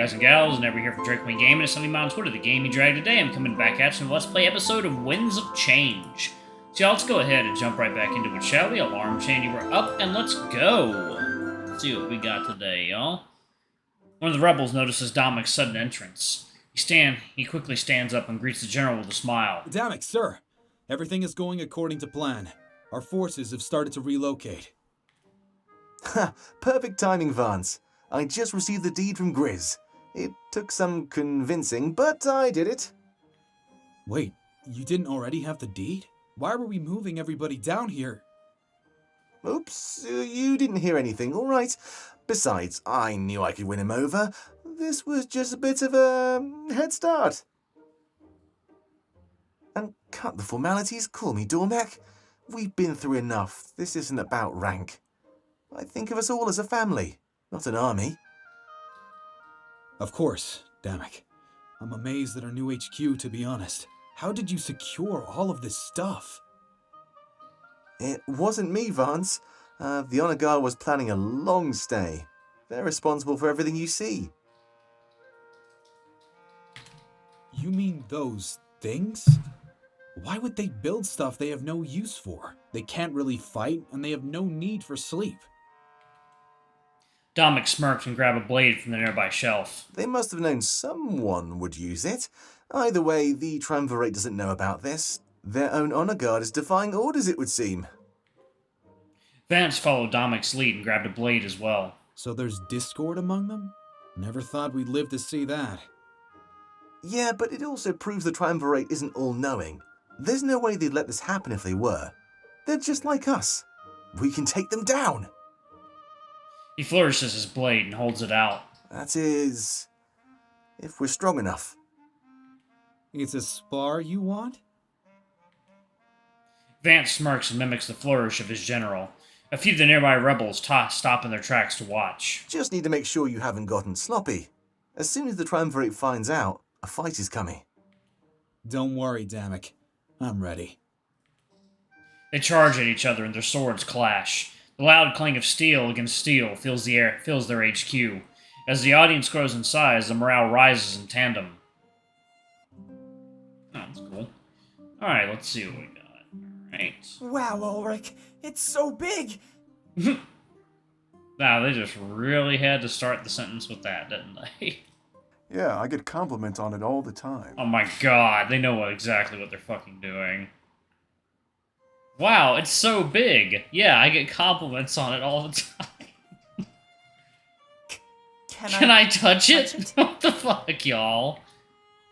guys and gals, and everybody here from Drake Wing Gaming and Sunny Mountain Twitter, the game you dragged today. I'm coming back at you in Let's Play episode of Winds of Change. So y'all, let's go ahead and jump right back into it, shall we? Alarm changing, we're up, and let's go. Let's see what we got today, y'all. One of the rebels notices Domic's sudden entrance. He quickly stands up and greets the general with a smile. Damic, sir. Everything is going according to plan. Our forces have started to relocate. Ha! Perfect timing, Vance. I just received the deed from Grizz. It took some convincing, but I did it. Wait, you didn't already have the deed? Why were we moving everybody down here? Oops, you didn't hear anything, all right. Besides, I knew I could win him over. This was just a bit of a head start. And cut the formalities, call me Dormek. We've been through enough. This isn't about rank. I think of us all as a family, not an army. Of course, Damic. I'm amazed at our new HQ, to be honest. How did you secure all of this stuff? It wasn't me, Vance. The Honor Guard was planning a long stay. They're responsible for everything you see. You mean those things? Why would they build stuff they have no use for? They can't really fight, and they have no need for sleep. Domic smirked and grabbed a blade from the nearby shelf. They must have known someone would use it. Either way, the Triumvirate doesn't know about this. Their own Honor Guard is defying orders, it would seem. Vance followed Domic's lead and grabbed a blade as well. So there's discord among them? Never thought we'd live to see that. Yeah, but it also proves the Triumvirate isn't all-knowing. There's no way they'd let this happen if they were. They're just like us. We can take them down. He flourishes his blade and holds it out. That is, if we're strong enough. It's a spar you want? Vance smirks and mimics the flourish of his general. A few of the nearby rebels stop in their tracks to watch. Just need to make sure you haven't gotten sloppy. As soon as the Triumvirate finds out, a fight is coming. Don't worry, Damic. I'm ready. They charge at each other and their swords clash. The loud clang of steel against steel fills their HQ. As the audience grows in size, the morale rises in tandem. Oh, that's cool. Alright, let's see what we got. Alright. Wow, Ulrich, it's so big! Wow, they just really had to start the sentence with that, didn't they? Yeah, I get compliments on it all the time. Oh my god, they know exactly what they're fucking doing. Wow, it's so big. Yeah, I get compliments on it all the time. Can I touch it? What the fuck, y'all?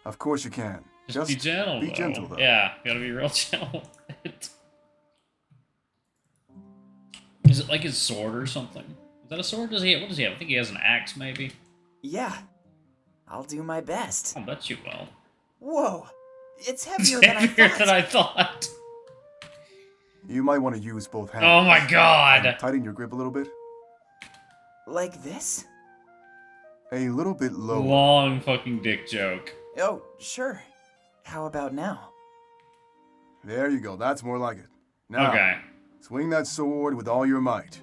Of course you can. Just be gentle, be though. gentle, though. Yeah, gotta be real gentle with it. Is it like his sword or something? Is that a sword? What does he have? I think he has an axe, maybe? Yeah, I'll do my best. I'll bet you will. Whoa, it's heavier Heavier than I thought. than I thought. You might want to use both hands. Oh my god! Tighten your grip a little bit. Like this? A little bit lower. Long fucking dick joke. Oh, sure. How about now? There you go. That's more like it. Now, Okay. swing that sword with all your might.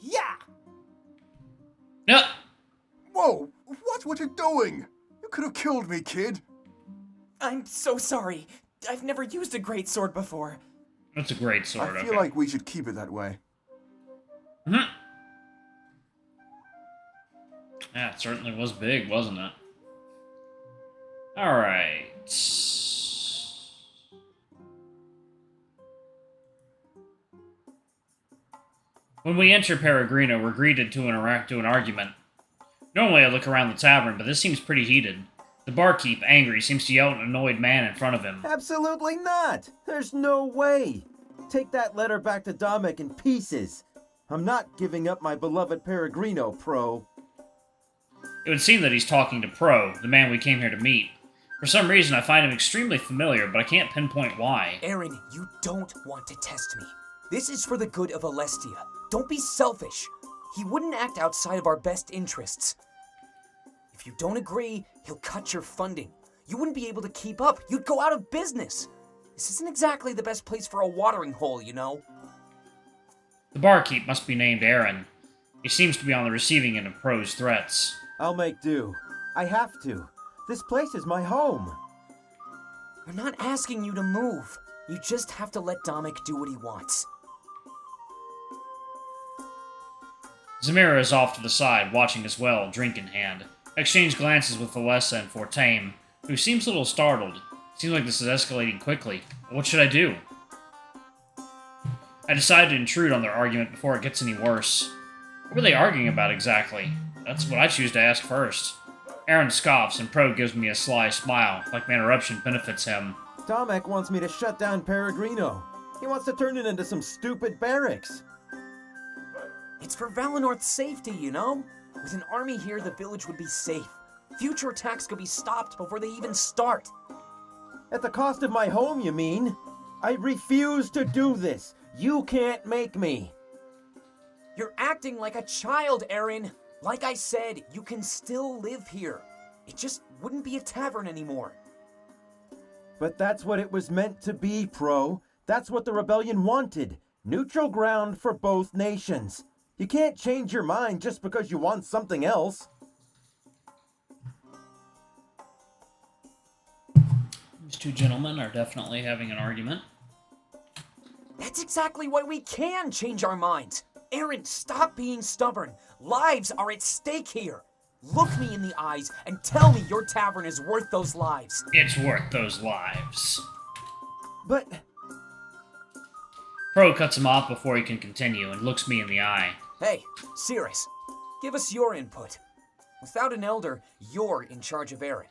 Yeah! No! Whoa! Watch what you're doing! You could have killed me, kid. I'm so sorry. I've never used a great sword before. That's a great sword, I feel like we should keep it that way. Yeah, it certainly was big, wasn't it? Alright. When we enter Peregrino, we're greeted to an argument. Normally I look around the tavern, but this seems pretty heated. The barkeep, angry, seems to yell at an annoyed man in front of him. Absolutely not! There's no way! Take that letter back to Domec in pieces. I'm not giving up my beloved Peregrino, Pro. It would seem that he's talking to Pro, the man we came here to meet. For some reason, I find him extremely familiar, but I can't pinpoint why. Aaron, you don't want to test me. This is for the good of Alestia. Don't be selfish. He wouldn't act outside of our best interests. If you don't agree, he'll cut your funding. You wouldn't be able to keep up. You'd go out of business. This isn't exactly the best place for a watering hole, you know? The barkeep must be named Aaron. He seems to be on the receiving end of Pro's threats. I'll make do. I have to. This place is my home. We're not asking you to move. You just have to let Dominic do what he wants. Zamira is off to the side, watching as well, drink in hand. I exchange glances with Valessa and Fortame, who seems a little startled. Seems like this is escalating quickly. What should I do? I decide to intrude on their argument before it gets any worse. What were they arguing about exactly? That's what I choose to ask first. Aaron scoffs, and Pro gives me a sly smile, like my interruption benefits him. Dominic wants me to shut down Peregrino. He wants to turn it into some stupid barracks. It's for Valenorth's safety, you know? With an army here, the village would be safe. Future attacks could be stopped before they even start. At the cost of my home, you mean? I refuse to do this. You can't make me. You're acting like a child, Aaron. Like I said, you can still live here. It just wouldn't be a tavern anymore. But that's what it was meant to be, Pro. That's what the rebellion wanted. Neutral ground for both nations. You can't change your mind just because you want something else. These two gentlemen are definitely having an argument. That's exactly why we can change our minds. Aaron, stop being stubborn. Lives are at stake here. Look me in the eyes and tell me your tavern is worth those lives. It's worth those lives. But Pro cuts him off before he can continue and looks me in the eye. Hey, Seeress, give us your input. Without an elder, you're in charge of Aaron.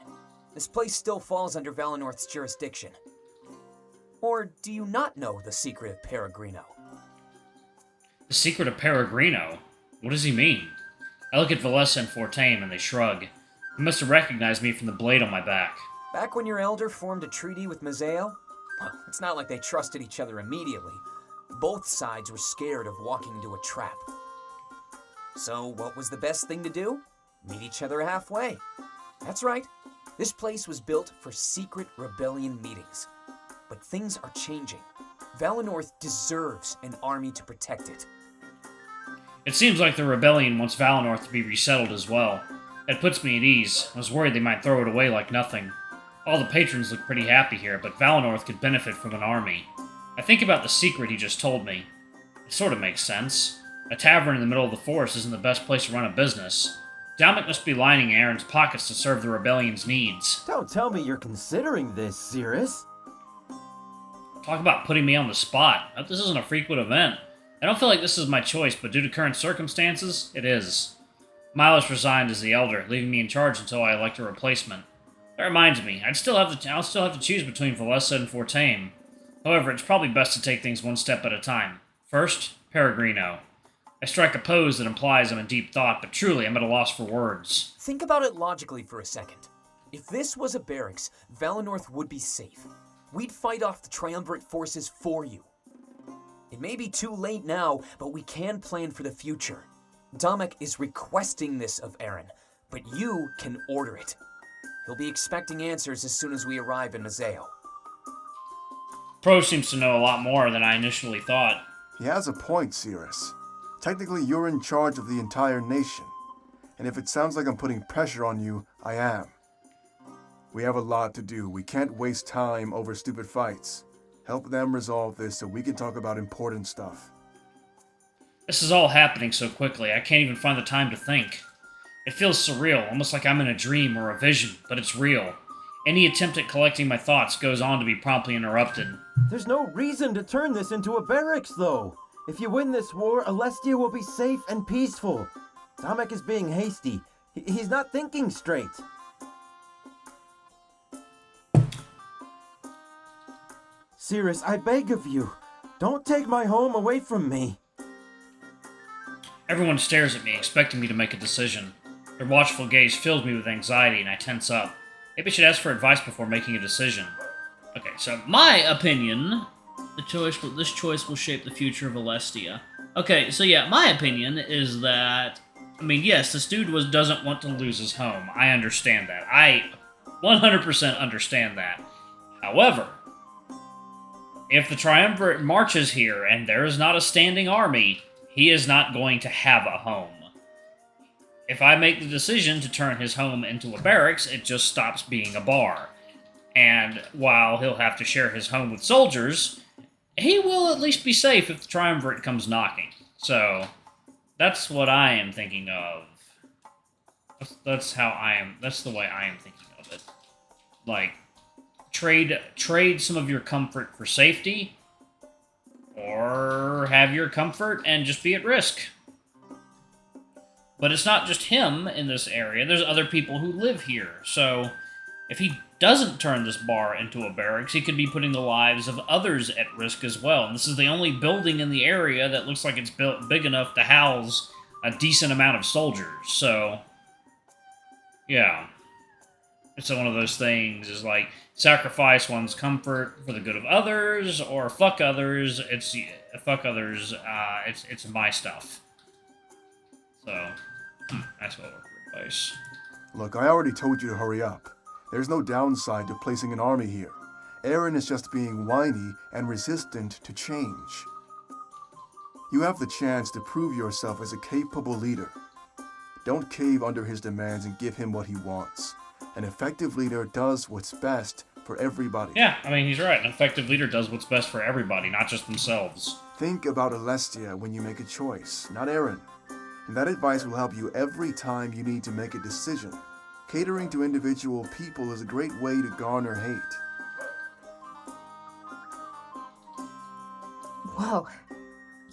This place still falls under Valenorth's jurisdiction. Or do you not know the secret of Peregrino? The secret of Peregrino? What does he mean? I look at Valessa and Fortame and they shrug. He must have recognized me from the blade on my back. Back when your elder formed a treaty with Mazeo? Well, it's not like they trusted each other immediately. Both sides were scared of walking into a trap. So what was the best thing to do? Meet each other halfway. That's right. This place was built for secret rebellion meetings. But things are changing. Valenorth deserves an army to protect it. It seems like the rebellion wants Valenorth to be resettled as well. It puts me at ease. I was worried they might throw it away like nothing. All the patrons look pretty happy here, but Valenorth could benefit from an army. I think about the secret he just told me. It sort of makes sense. A tavern in the middle of the forest isn't the best place to run a business. Dominic must be lining Aaron's pockets to serve the rebellion's needs. don't tell me you're considering this, Seeress. Talk about putting me on the spot. This isn't a frequent event. I don't feel like this is my choice, but due to current circumstances, it is. Milos resigned as the elder, leaving me in charge until I elect a replacement. That reminds me, I'll still have to choose between Valessa and Fortame. However, it's probably best to take things one step at a time. First, Peregrino. I strike a pose that implies I'm in deep thought, but truly I'm at a loss for words. Think about it logically for a second. If this was a barracks, Valenorth would be safe. We'd fight off the triumvirate forces for you. It may be too late now, but we can plan for the future. Dominic is requesting this of Aaron, but you can order it. He'll be expecting answers as soon as we arrive in Mazeo. Pro seems to know a lot more than I initially thought. He has a point, Seeress. Technically, you're in charge of the entire nation. And if it sounds like I'm putting pressure on you, I am. We have a lot to do. We can't waste time over stupid fights. Help them resolve this so we can talk about important stuff. This is all happening so quickly, I can't even find the time to think. It feels surreal, almost like I'm in a dream or a vision, but it's real. Any attempt at collecting my thoughts goes on to be promptly interrupted. There's no reason to turn this into a barracks, though. If you win this war, Alestia will be safe and peaceful. Dominic is being hasty. He's not thinking straight. Seeress, I beg of you, don't take my home away from me. Everyone stares at me, expecting me to make a decision. Their watchful gaze fills me with anxiety, and I tense up. Maybe I should ask for advice before making a decision. Okay, so my opinion, this choice will shape the future of Alestia. Okay, so yeah, my opinion is that, I mean, yes, this dude doesn't want to lose his home. I understand that. I 100% understand that. However, if the Triumvirate marches here and there is not a standing army, he is not going to have a home. if I make the decision to turn his home into a barracks, it just stops being a bar. And while he'll have to share his home with soldiers, he will at least be safe if the Triumvirate comes knocking. So, that's what I am thinking of. That's the way I am thinking of it. Like, trade some of your comfort for safety, or have your comfort and just be at risk. But it's not just him in this area. There's other people who live here. So, if he doesn't turn this bar into a barracks, he could be putting the lives of others at risk as well. And this is the only building in the area that looks like it's built big enough to house a decent amount of soldiers. So, yeah. It's one of those things, is like, sacrifice one's comfort for the good of others, or fuck others, it's my stuff. So, that's what we're advice. Look, I already told you to hurry up. There's no downside to placing an army here. Aaron is just being whiny and resistant to change. You have the chance to prove yourself as a capable leader. Don't cave under his demands and give him what he wants. An effective leader does what's best for everybody. Yeah, I mean, he's right. An effective leader does what's best for everybody, not just themselves. Think about Alestia when you make a choice, not Aaron. And that advice will help you every time you need to make a decision. Catering to individual people is a great way to garner hate. Whoa.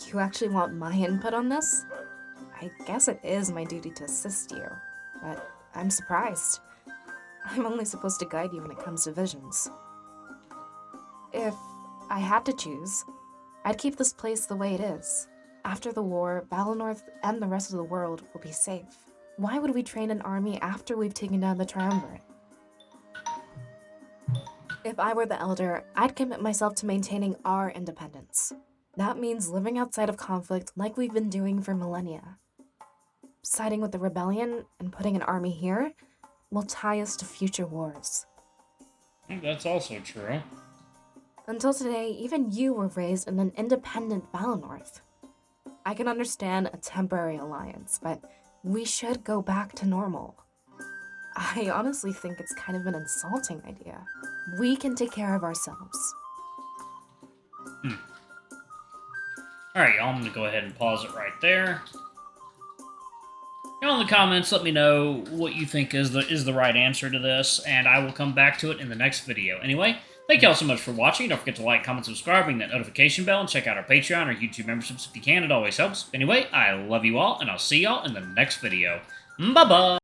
You actually want my input on this? I guess it is my duty to assist you, but I'm surprised. I'm only supposed to guide you when it comes to visions. If I had to choose, I'd keep this place the way it is. After the war, Valinor and the rest of the world will be safe. Why would we train an army after we've taken down the Triumvirate? If I were the Elder, I'd commit myself to maintaining our independence. That means living outside of conflict like we've been doing for millennia. Siding with the rebellion and putting an army here will tie us to future wars. I think that's also true. Until today, even you were raised in an independent Valinor. I can understand a temporary alliance, but we should go back to normal. I honestly think it's kind of an insulting idea. We can take care of ourselves. Alright, y'all, I'm going to go ahead and pause it right there. Y'all in the comments, let me know what you think is the right answer to this, and I will come back to it in the next video. Anyway, thank y'all so much for watching. Don't forget to like, comment, subscribe, ring that notification bell, and check out our Patreon or YouTube memberships if you can. It always helps. Anyway, I love you all, and I'll see y'all in the next video. Bye-bye!